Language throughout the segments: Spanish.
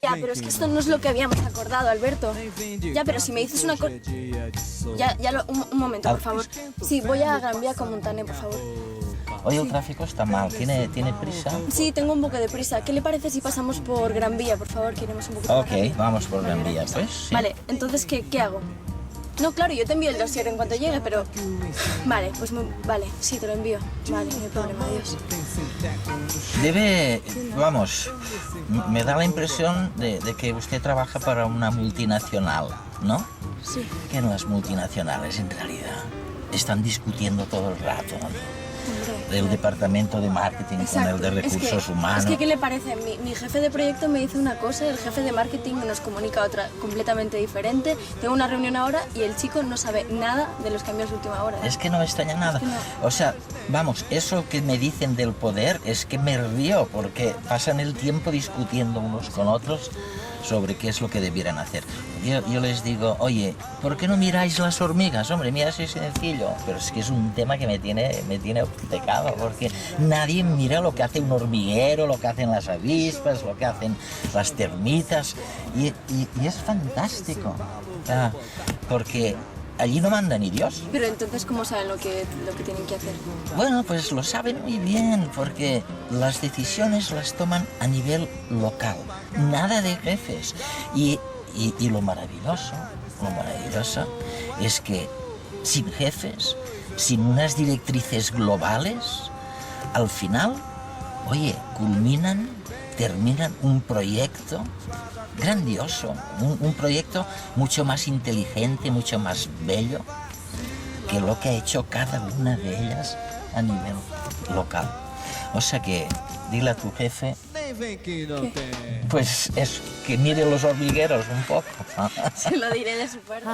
Ya, pero es que esto no es lo que habíamos acordado, Alberto. Ya, pero si me dices una cosa... Un momento, por favor. Sí, voy a Gran Vía con Montaner, por favor. Hoy el tráfico está mal, ¿tiene prisa? Sí, tengo un poco de prisa. ¿Qué le parece si pasamos por Gran Vía, por favor? Que iremos un poquito más rápido. Ok, vamos por Gran Vía, pues. Sí. Vale, entonces, ¿qué hago? No, claro, yo te envío el dossier en cuanto llegue, pero... Vale, pues vale, sí, te lo envío. Vale, no hay problema, adiós. Vamos, me da la impresión de que usted trabaja para una multinacional, ¿no? Sí. Que las multinacionales en realidad están discutiendo todo el rato, ¿no? El departamento de marketing con el de recursos humanos. Es que, ¿qué le parece? Mi jefe de proyecto me dice una cosa, el jefe de marketing nos comunica otra completamente diferente. Tengo una reunión ahora y el chico no sabe nada de los cambios de última hora. Es que no me extraña nada. Es que no. O sea, vamos, eso que me dicen del poder es que me río porque pasan el tiempo discutiendo unos con otros sobre qué es lo que debieran hacer. Yo les digo, oye, ¿por qué no miráis las hormigas? Hombre, mira, si es sencillo. Pero es que es un tema que me tiene obcecado, porque nadie mira lo que hace un hormiguero, lo que hacen las avispas, lo que hacen las termitas. Y es fantástico, porque allí no manda ni Dios. Pero entonces, ¿cómo saben lo que tienen que hacer? Bueno, pues lo saben muy bien, porque las decisiones las toman a nivel local, nada de jefes. Y lo maravilloso es que sin jefes, sin unas directrices globales, al final, oye, terminan un proyecto grandioso, un proyecto mucho más inteligente, mucho más bello que lo que ha hecho cada una de ellas a nivel local. O sea que dile a tu jefe, pues eso, que mire los hormigueros un poco. Se lo diré de su parte.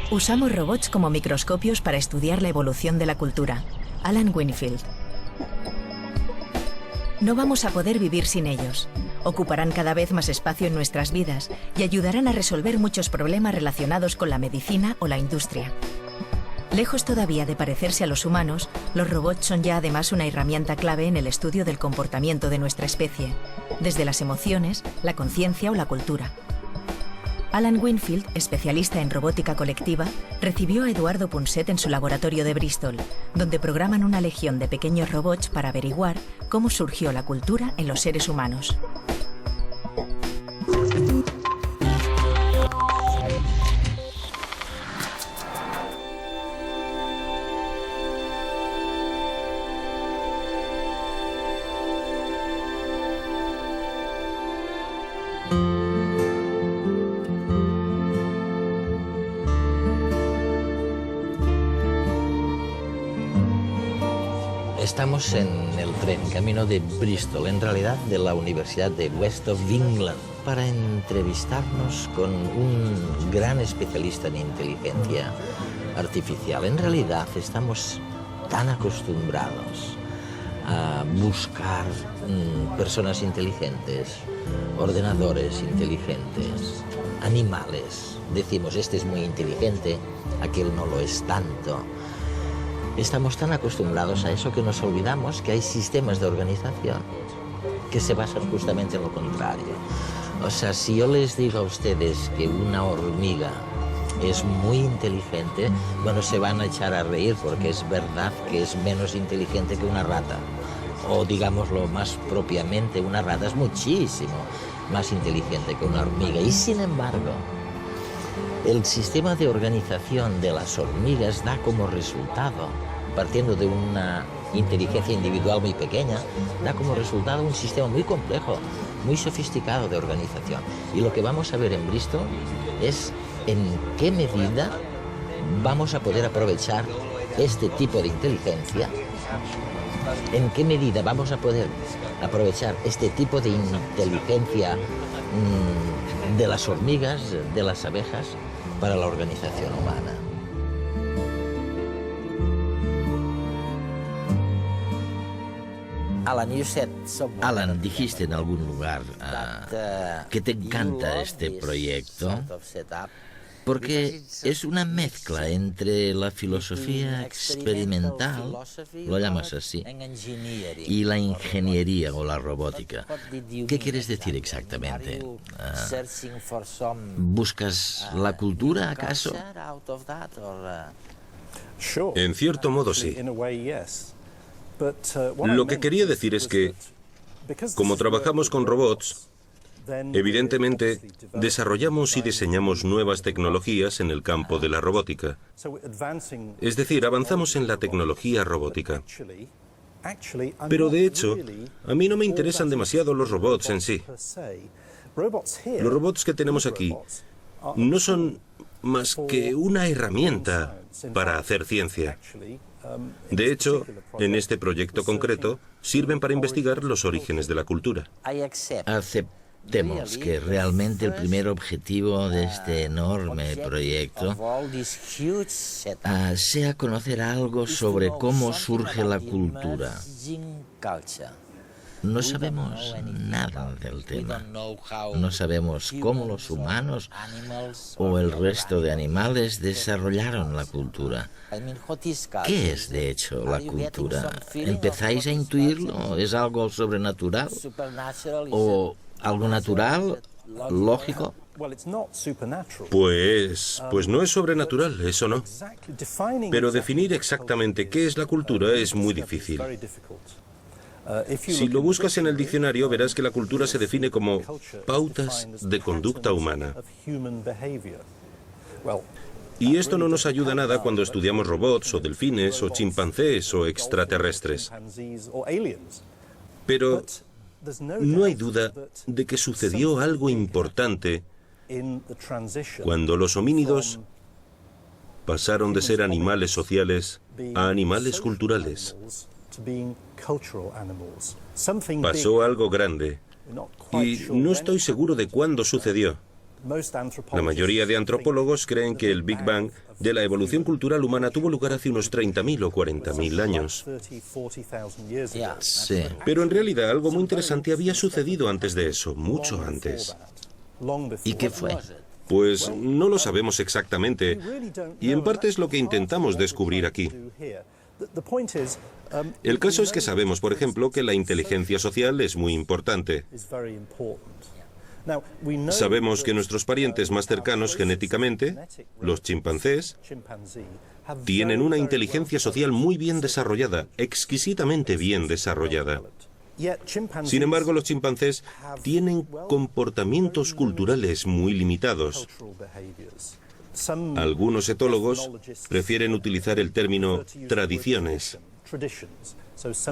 Usamos robots como microscopios para estudiar la evolución de la cultura. Alan Winfield. No vamos a poder vivir sin ellos. Ocuparán cada vez más espacio en nuestras vidas y ayudarán a resolver muchos problemas relacionados con la medicina o la industria. Lejos todavía de parecerse a los humanos, los robots son ya además una herramienta clave en el estudio del comportamiento de nuestra especie, desde las emociones, la conciencia o la cultura. Alan Winfield, especialista en robótica colectiva, recibió a Eduardo Punset en su laboratorio de Bristol, donde programan una legión de pequeños robots para averiguar cómo surgió la cultura en los seres humanos. Estamos en el tren, camino de Bristol, en realidad de la Universidad de West of England, para entrevistarnos con un gran especialista en inteligencia artificial. En realidad estamos tan acostumbrados a buscar personas inteligentes, ordenadores inteligentes, animales. Decimos, este es muy inteligente, aquel no lo es tanto. Estamos tan acostumbrados a eso que nos olvidamos que hay sistemas de organización que se basan justamente en lo contrario. O sea, si yo les digo a ustedes que una hormiga es muy inteligente, bueno, se van a echar a reír porque es verdad que es menos inteligente que una rata. O digámoslo más propiamente, una rata es muchísimo más inteligente que una hormiga. Y sin embargo, el sistema de organización de las hormigas da como resultado, partiendo de una inteligencia individual muy pequeña, da como resultado un sistema muy complejo, muy sofisticado de organización. Y lo que vamos a ver en Bristol es en qué medida vamos a poder aprovechar este tipo de inteligencia, en qué medida vamos a poder aprovechar este tipo de inteligencia de las hormigas, de las abejas, para la organización humana. Alan, dijiste en algún lugar que te encanta este proyecto porque es una mezcla entre la filosofía experimental, lo llamas así, y la ingeniería o la robótica. ¿Qué quieres decir exactamente? ¿Buscas la cultura, acaso? En cierto modo, sí. Lo que quería decir es que, como trabajamos con robots, evidentemente desarrollamos y diseñamos nuevas tecnologías en el campo de la robótica. Es decir, avanzamos en la tecnología robótica. Pero de hecho, a mí no me interesan demasiado los robots en sí. Los robots que tenemos aquí no son más que una herramienta para hacer ciencia. De hecho, en este proyecto concreto, sirven para investigar los orígenes de la cultura. Aceptemos que realmente el primer objetivo de este enorme proyecto sea conocer algo sobre cómo surge la cultura. No sabemos nada del tema. No sabemos cómo los humanos o el resto de animales desarrollaron la cultura. ¿Qué es, de hecho, la cultura? ¿Empezáis a intuirlo? ¿Es algo sobrenatural? ¿O algo natural? ¿Lógico? Pues no es sobrenatural, eso no. Pero definir exactamente qué es la cultura es muy difícil. Si lo buscas en el diccionario, verás que la cultura se define como pautas de conducta humana. Y esto no nos ayuda nada cuando estudiamos robots o delfines o chimpancés o extraterrestres. Pero no hay duda de que sucedió algo importante cuando los homínidos pasaron de ser animales sociales a animales culturales. Pasó algo grande, y no estoy seguro de cuándo sucedió. La mayoría de antropólogos creen que el Big Bang de la evolución cultural humana tuvo lugar hace unos 30.000 o 40.000 años. Sí. Pero en realidad algo muy interesante había sucedido antes de eso, mucho antes. ¿Y qué fue? Pues no lo sabemos exactamente, y en parte es lo que intentamos descubrir aquí. El caso es que sabemos, por ejemplo, que la inteligencia social es muy importante. Sabemos que nuestros parientes más cercanos genéticamente, los chimpancés, tienen una inteligencia social muy bien desarrollada, exquisitamente bien desarrollada. Sin embargo, los chimpancés tienen comportamientos culturales muy limitados. Algunos etólogos prefieren utilizar el término tradiciones.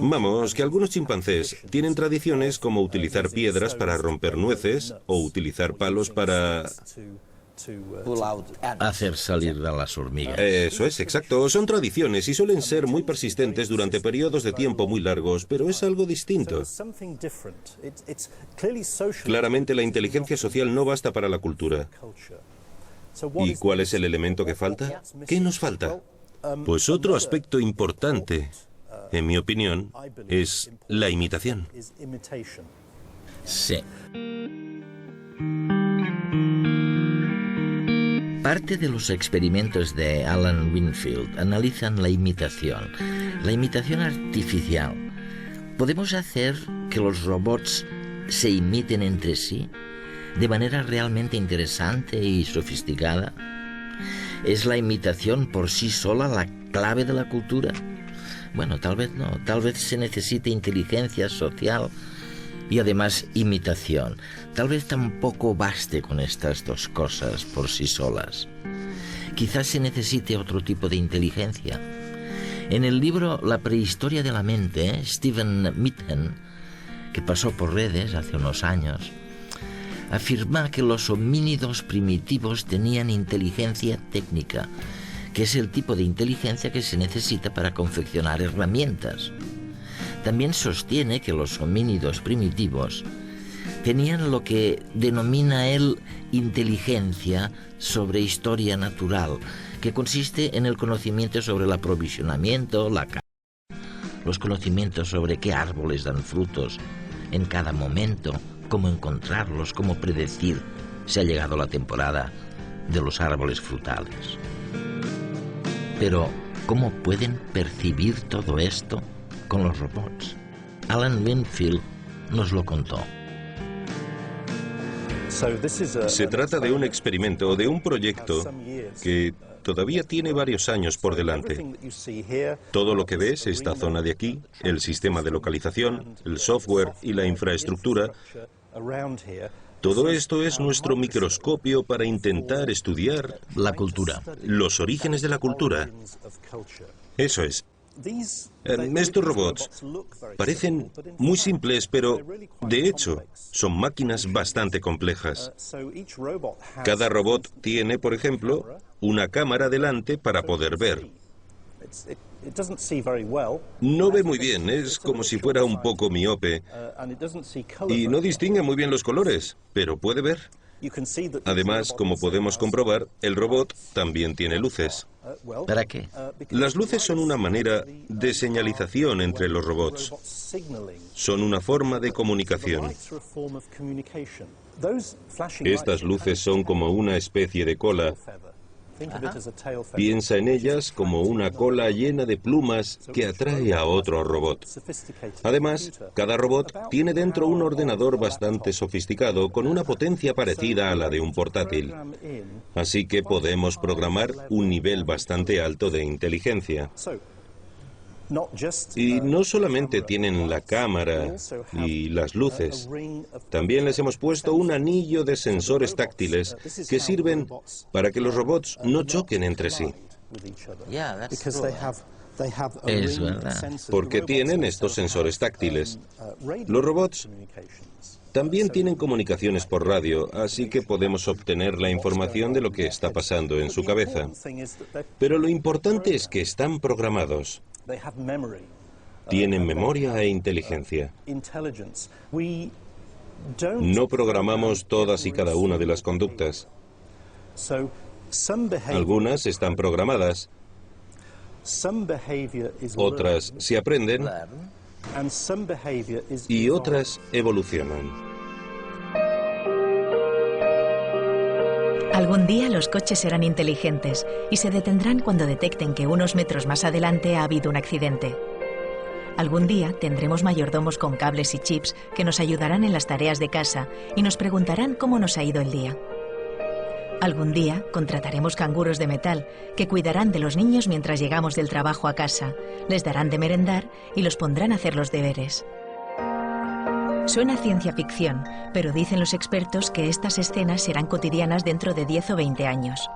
Vamos, que algunos chimpancés tienen tradiciones como utilizar piedras para romper nueces o utilizar palos para Hacer salir a las hormigas. Eso es, exacto. Son tradiciones y suelen ser muy persistentes durante periodos de tiempo muy largos, pero es algo distinto. Claramente la inteligencia social no basta para la cultura. ¿Y cuál es el elemento que falta? ¿Qué nos falta? Pues otro aspecto importante, en mi opinión, es la imitación. Sí. Parte de los experimentos de Alan Winfield analizan la imitación artificial. ¿Podemos hacer que los robots se imiten entre sí de manera realmente interesante y sofisticada? ¿Es la imitación por sí sola la clave de la cultura? Bueno, tal vez no. Tal vez se necesite inteligencia social y además imitación. Tal vez tampoco baste con estas dos cosas por sí solas. Quizás se necesite otro tipo de inteligencia. En el libro La prehistoria de la mente, Steven Mithen, que pasó por redes hace unos años, afirma que los homínidos primitivos tenían inteligencia técnica, que es el tipo de inteligencia que se necesita para confeccionar herramientas. También sostiene que los homínidos primitivos tenían lo que denomina él inteligencia sobre historia natural, que consiste en el conocimiento sobre el aprovisionamiento, los conocimientos sobre qué árboles dan frutos en cada momento, cómo encontrarlos, cómo predecir si ha llegado la temporada de los árboles frutales. Pero, ¿cómo pueden percibir todo esto con los robots? Alan Winfield nos lo contó. Se trata de un experimento, de un proyecto que todavía tiene varios años por delante. Todo lo que ves, esta zona de aquí, el sistema de localización, el software y la infraestructura, todo esto es nuestro microscopio para intentar estudiar La cultura. los orígenes de la cultura. Eso es. Estos robots parecen muy simples, pero de hecho son máquinas bastante complejas. Cada robot tiene, por ejemplo, una cámara delante para poder ver. No ve muy bien, es como si fuera un poco miope y no distingue muy bien los colores, pero puede ver. Además, como podemos comprobar, el robot también tiene luces. ¿Para qué? Las luces son una manera de señalización entre los robots. Son una forma de comunicación. Estas luces son como una especie de cola. Piensa en ellas como una cola llena de plumas que atrae a otro robot. Además, cada robot tiene dentro un ordenador bastante sofisticado con una potencia parecida a la de un portátil. Así que podemos programar un nivel bastante alto de inteligencia. Y no solamente tienen la cámara y las luces, también les hemos puesto un anillo de sensores táctiles que sirven para que los robots no choquen entre sí. Es verdad. Porque tienen estos sensores táctiles. Los robots también tienen comunicaciones por radio, así que podemos obtener la información de lo que está pasando en su cabeza. Pero lo importante es que están programados. Tienen memoria e inteligencia. No programamos todas y cada una de las conductas. Algunas están programadas, otras se aprenden y otras evolucionan. Algún día los coches serán inteligentes y se detendrán cuando detecten que unos metros más adelante ha habido un accidente. Algún día tendremos mayordomos con cables y chips que nos ayudarán en las tareas de casa y nos preguntarán cómo nos ha ido el día. Algún día contrataremos canguros de metal que cuidarán de los niños mientras llegamos del trabajo a casa, les darán de merendar y los pondrán a hacer los deberes. Suena ciencia ficción, pero dicen los expertos que estas escenas serán cotidianas dentro de 10 o 20 años.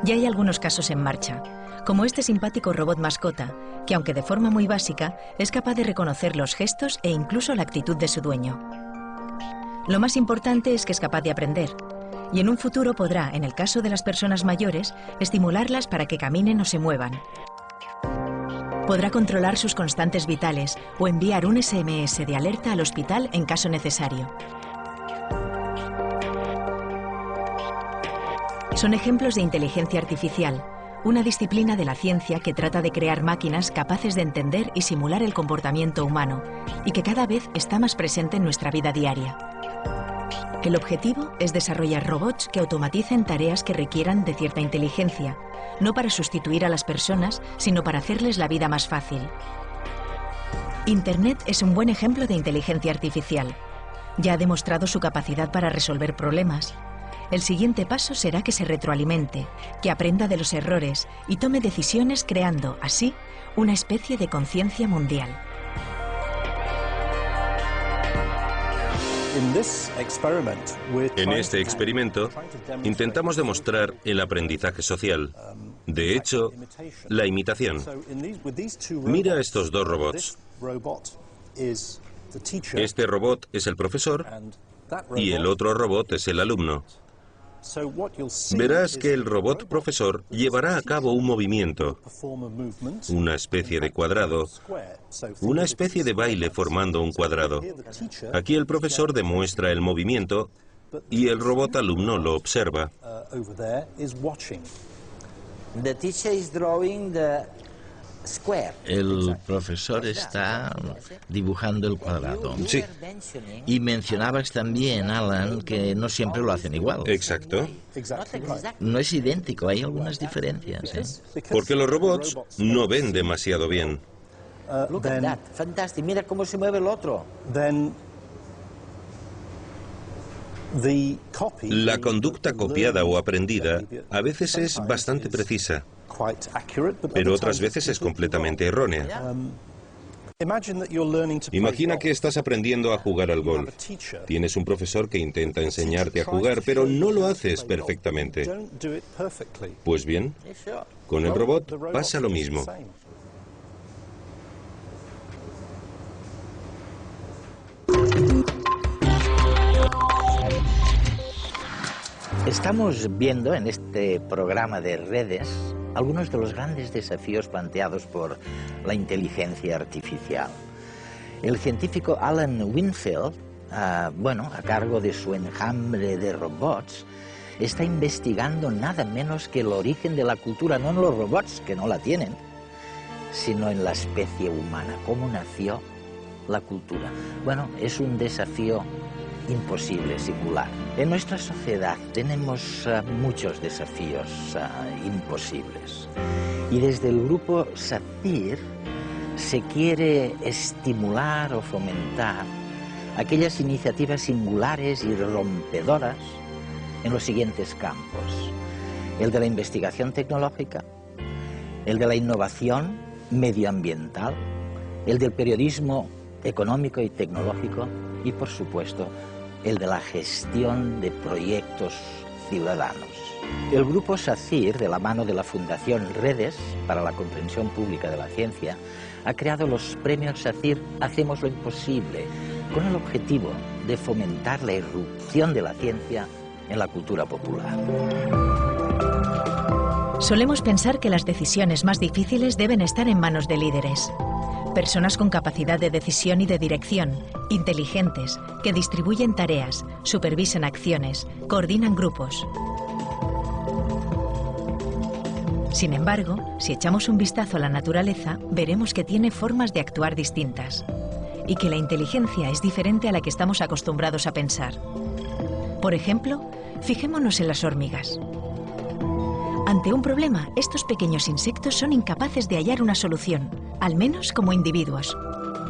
Ya hay algunos casos en marcha, como este simpático robot mascota, que aunque de forma muy básica, es capaz de reconocer los gestos e incluso la actitud de su dueño. Lo más importante es que es capaz de aprender, y en un futuro podrá, en el caso de las personas mayores, estimularlas para que caminen o se muevan. Podrá controlar sus constantes vitales o enviar un SMS de alerta al hospital en caso necesario. Son ejemplos de inteligencia artificial, una disciplina de la ciencia que trata de crear máquinas capaces de entender y simular el comportamiento humano y que cada vez está más presente en nuestra vida diaria. El objetivo es desarrollar robots que automaticen tareas que requieran de cierta inteligencia, no para sustituir a las personas, sino para hacerles la vida más fácil. Internet es un buen ejemplo de inteligencia artificial. Ya ha demostrado su capacidad para resolver problemas. El siguiente paso será que se retroalimente, que aprenda de los errores y tome decisiones creando, así, una especie de conciencia mundial. En este experimento, intentamos demostrar el aprendizaje social. De hecho, la imitación. Mira estos dos robots. Este robot es el profesor y el otro robot es el alumno. Verás que el robot profesor llevará a cabo un movimiento, una especie de cuadrado, una especie de baile formando un cuadrado. Aquí el profesor demuestra el movimiento y el robot alumno lo observa. El profesor está dibujando el cuadrado. Sí. Y mencionabas también, Alan, que no siempre lo hacen igual. Exacto. No es idéntico, hay algunas diferencias, ¿eh? Porque los robots no ven demasiado bien. Fantástico, mira cómo se mueve el otro. La conducta copiada o aprendida a veces es bastante precisa, pero otras veces es completamente errónea. Imagina que estás aprendiendo a jugar al golf. Tienes un profesor que intenta enseñarte a jugar, pero no lo haces perfectamente. Pues bien, con el robot pasa lo mismo. Estamos viendo en este programa de redes algunos de los grandes desafíos planteados por la inteligencia artificial. El científico Alan Winfield, a cargo de su enjambre de robots, está investigando nada menos que el origen de la cultura, no en los robots, que no la tienen, sino en la especie humana, cómo nació la cultura. Bueno, es un desafío imposible, singular. En nuestra sociedad tenemos muchos desafíos imposibles. Y desde el grupo SACIR se quiere estimular o fomentar aquellas iniciativas singulares y rompedoras en los siguientes campos: el de la investigación tecnológica, el de la innovación medioambiental, el del periodismo económico y tecnológico y, por supuesto, el de la gestión de proyectos ciudadanos. El grupo SACIR, de la mano de la Fundación Redes para la Comprensión Pública de la Ciencia, ha creado los premios SACIR Hacemos lo Imposible, con el objetivo de fomentar la irrupción de la ciencia en la cultura popular. Solemos pensar que las decisiones más difíciles deben estar en manos de líderes. Personas con capacidad de decisión y de dirección, inteligentes, que distribuyen tareas, supervisan acciones, coordinan grupos. Sin embargo, si echamos un vistazo a la naturaleza, veremos que tiene formas de actuar distintas y que la inteligencia es diferente a la que estamos acostumbrados a pensar. Por ejemplo, fijémonos en las hormigas. Ante un problema, estos pequeños insectos son incapaces de hallar una solución, al menos como individuos.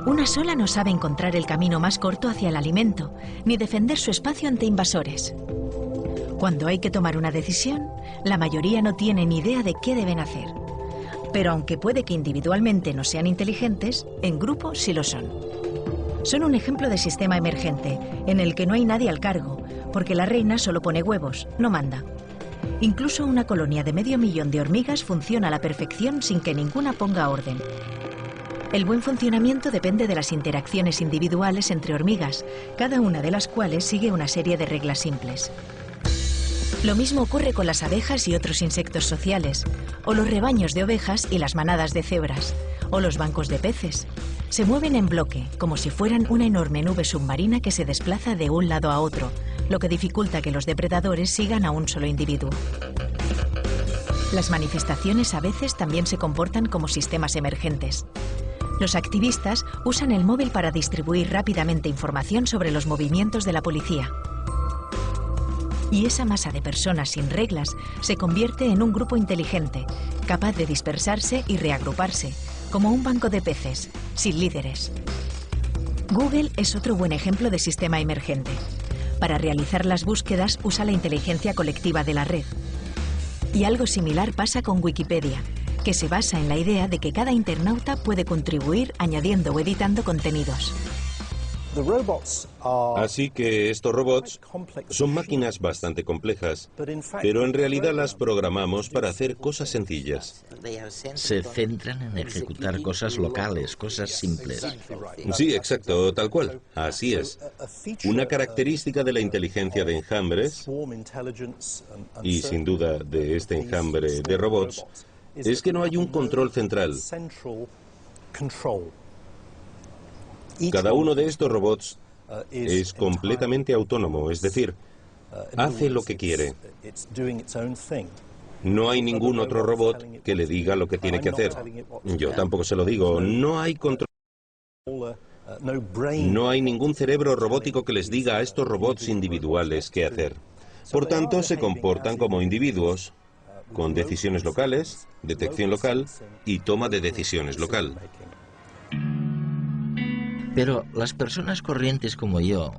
Una sola no sabe encontrar el camino más corto hacia el alimento, ni defender su espacio ante invasores. Cuando hay que tomar una decisión, la mayoría no tiene ni idea de qué deben hacer. Pero aunque puede que individualmente no sean inteligentes, en grupo sí lo son. Son un ejemplo de sistema emergente, en el que no hay nadie al cargo, porque la reina solo pone huevos, no manda. Incluso una colonia de 500.000 de hormigas funciona a la perfección sin que ninguna ponga orden. El buen funcionamiento depende de las interacciones individuales entre hormigas, cada una de las cuales sigue una serie de reglas simples. Lo mismo ocurre con las abejas y otros insectos sociales, o los rebaños de ovejas y las manadas de cebras, o los bancos de peces. Se mueven en bloque, como si fueran una enorme nube submarina que se desplaza de un lado a otro, lo que dificulta que los depredadores sigan a un solo individuo. Las manifestaciones a veces también se comportan como sistemas emergentes. Los activistas usan el móvil para distribuir rápidamente información sobre los movimientos de la policía. Y esa masa de personas sin reglas se convierte en un grupo inteligente, capaz de dispersarse y reagruparse, como un banco de peces, sin líderes. Google es otro buen ejemplo de sistema emergente. Para realizar las búsquedas usa la inteligencia colectiva de la red. Y algo similar pasa con Wikipedia, que se basa en la idea de que cada internauta puede contribuir añadiendo o editando contenidos. Así que estos robots son máquinas bastante complejas, pero en realidad las programamos para hacer cosas sencillas. Se centran en ejecutar cosas locales, cosas simples. Sí, exacto, tal cual. Así es. Una característica de la inteligencia de enjambres, y sin duda de este enjambre de robots, es que no hay un control central. Cada uno de estos robots es completamente autónomo, es decir, hace lo que quiere. No hay ningún otro robot que le diga lo que tiene que hacer. Yo tampoco se lo digo. No hay control. No hay ningún cerebro robótico que les diga a estos robots individuales qué hacer. Por tanto, se comportan como individuos, con decisiones locales, detección local y toma de decisiones local. Pero las personas corrientes como yo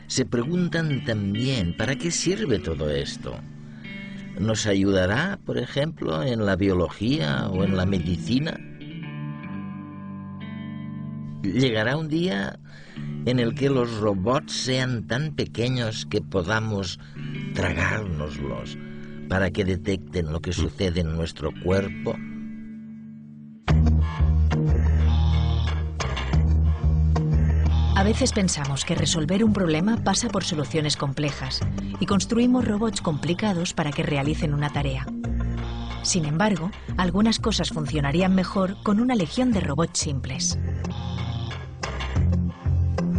se preguntan también, ¿para qué sirve todo esto? ¿Nos ayudará, por ejemplo, en la biología o en la medicina? ¿Llegará un día en el que los robots sean tan pequeños que podamos tragárnoslos para que detecten lo que sucede en nuestro cuerpo? A veces pensamos que resolver un problema pasa por soluciones complejas y construimos robots complicados para que realicen una tarea. Sin embargo, algunas cosas funcionarían mejor con una legión de robots simples.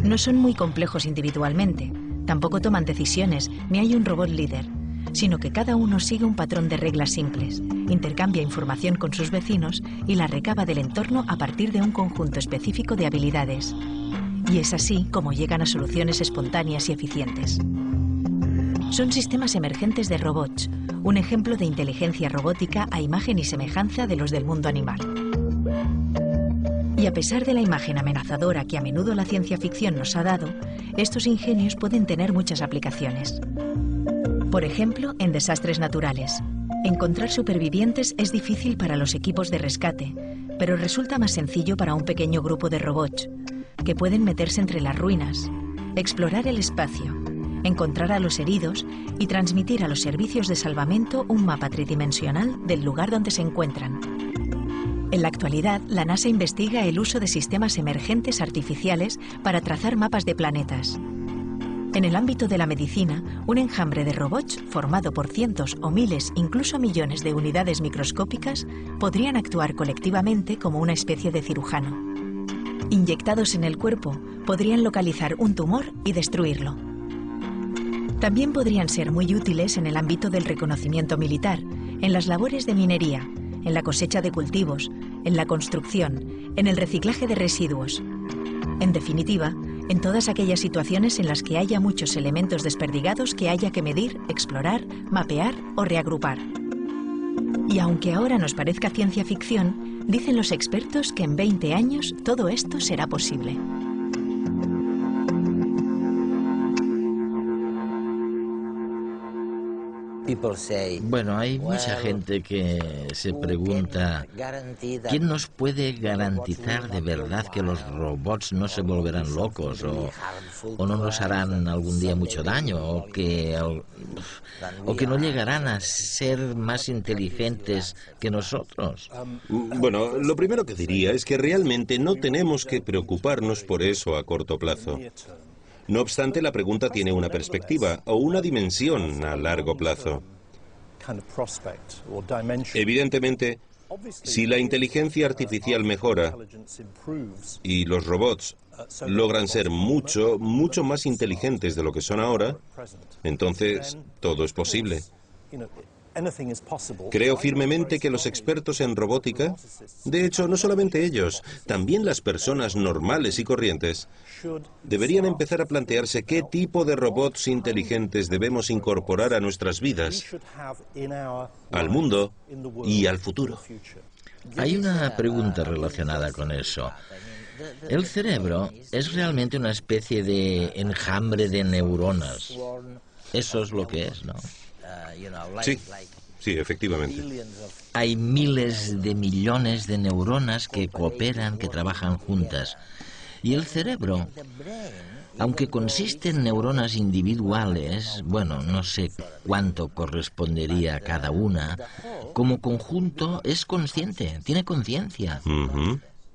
No son muy complejos individualmente, tampoco toman decisiones, ni hay un robot líder, sino que cada uno sigue un patrón de reglas simples, intercambia información con sus vecinos y la recaba del entorno a partir de un conjunto específico de habilidades. Y es así como llegan a soluciones espontáneas y eficientes. Son sistemas emergentes de robots, un ejemplo de inteligencia robótica a imagen y semejanza de los del mundo animal. Y a pesar de la imagen amenazadora que a menudo la ciencia ficción nos ha dado, estos ingenios pueden tener muchas aplicaciones. Por ejemplo, en desastres naturales. Encontrar supervivientes es difícil para los equipos de rescate, pero resulta más sencillo para un pequeño grupo de robots, que pueden meterse entre las ruinas, explorar el espacio, encontrar a los heridos y transmitir a los servicios de salvamento un mapa tridimensional del lugar donde se encuentran. En la actualidad, la NASA investiga el uso de sistemas emergentes artificiales para trazar mapas de planetas. En el ámbito de la medicina, un enjambre de robots formado por cientos o miles, incluso millones de unidades microscópicas podrían actuar colectivamente como una especie de cirujano. Inyectados en el cuerpo, podrían localizar un tumor y destruirlo. También podrían ser muy útiles en el ámbito del reconocimiento militar, en las labores de minería, en la cosecha de cultivos, en la construcción, en el reciclaje de residuos. En definitiva, en todas aquellas situaciones en las que haya muchos elementos desperdigados que haya que medir, explorar, mapear o reagrupar. Y aunque ahora nos parezca ciencia ficción, dicen los expertos que en 20 años todo esto será posible. Bueno, hay mucha gente que se pregunta, ¿quién nos puede garantizar de verdad que los robots no se volverán locos o no nos harán algún día mucho daño o que no llegarán a ser más inteligentes que nosotros? Bueno, lo primero que diría es que realmente no tenemos que preocuparnos por eso a corto plazo. No obstante, la pregunta tiene una perspectiva o una dimensión a largo plazo. Evidentemente, si la inteligencia artificial mejora y los robots logran ser mucho más inteligentes de lo que son ahora, entonces todo es posible. Creo firmemente que los expertos en robótica, de hecho, no solamente ellos, también las personas normales y corrientes, deberían empezar a plantearse qué tipo de robots inteligentes debemos incorporar a nuestras vidas, al mundo y al futuro. Hay una pregunta relacionada con eso. El cerebro es realmente una especie de enjambre de neuronas. Eso es lo que es, ¿no? Sí, efectivamente. Hay miles de millones de neuronas que cooperan, que trabajan juntas. Y el cerebro, aunque consiste en neuronas individuales, bueno, no sé cuánto correspondería a cada una, como conjunto es consciente, tiene conciencia.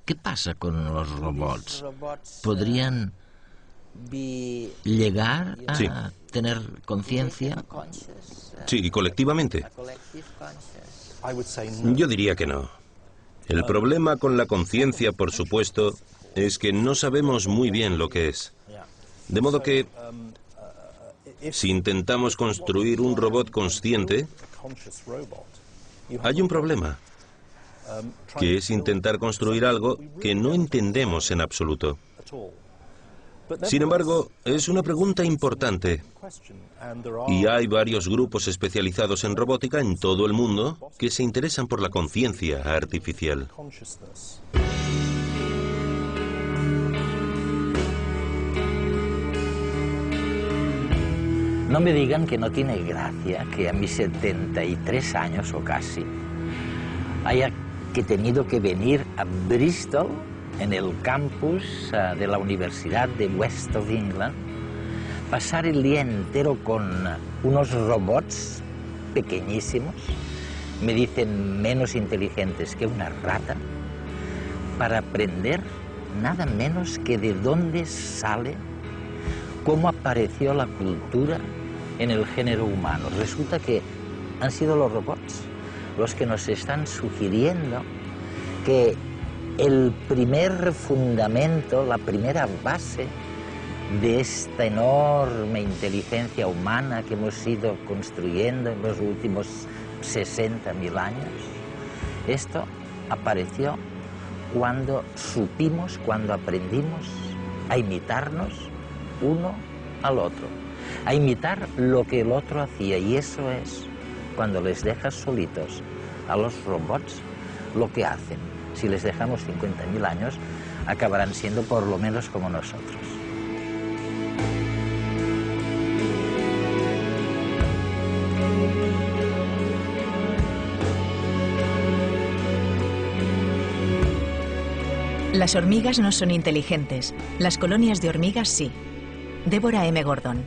¿Qué pasa con los robots? ¿Podrían llegar a tener conciencia? Sí, y colectivamente. Yo diría que no. El problema con la conciencia, por supuesto, es que no sabemos muy bien lo que es. De modo que, si intentamos construir un robot consciente, Hay un problema, que es intentar construir algo que no entendemos en absoluto. Sin embargo, es una pregunta importante, y hay varios grupos especializados en robótica en todo el mundo que se interesan por la conciencia artificial. No me digan que no tiene gracia que a mis 73 años o casi haya tenido que venir a Bristol, en el campus de la Universidad de West of England, pasar el día entero con unos robots pequeñísimos, me dicen menos inteligentes que una rata, para aprender nada menos que de dónde sale, cómo apareció la cultura en el género humano. Resulta que han sido los robots los que nos están sugiriendo que el primer fundamento, la primera base de esta enorme inteligencia humana que hemos ido construyendo en los últimos 60.000 años, esto apareció cuando supimos, cuando aprendimos a imitarnos uno al otro, a imitar lo que el otro hacía, y eso es cuando les dejas solitos a los robots lo que hacen. Si les dejamos 50.000 años, acabarán siendo por lo menos como nosotros. Las hormigas no son inteligentes, las colonias de hormigas sí. Deborah M. Gordon.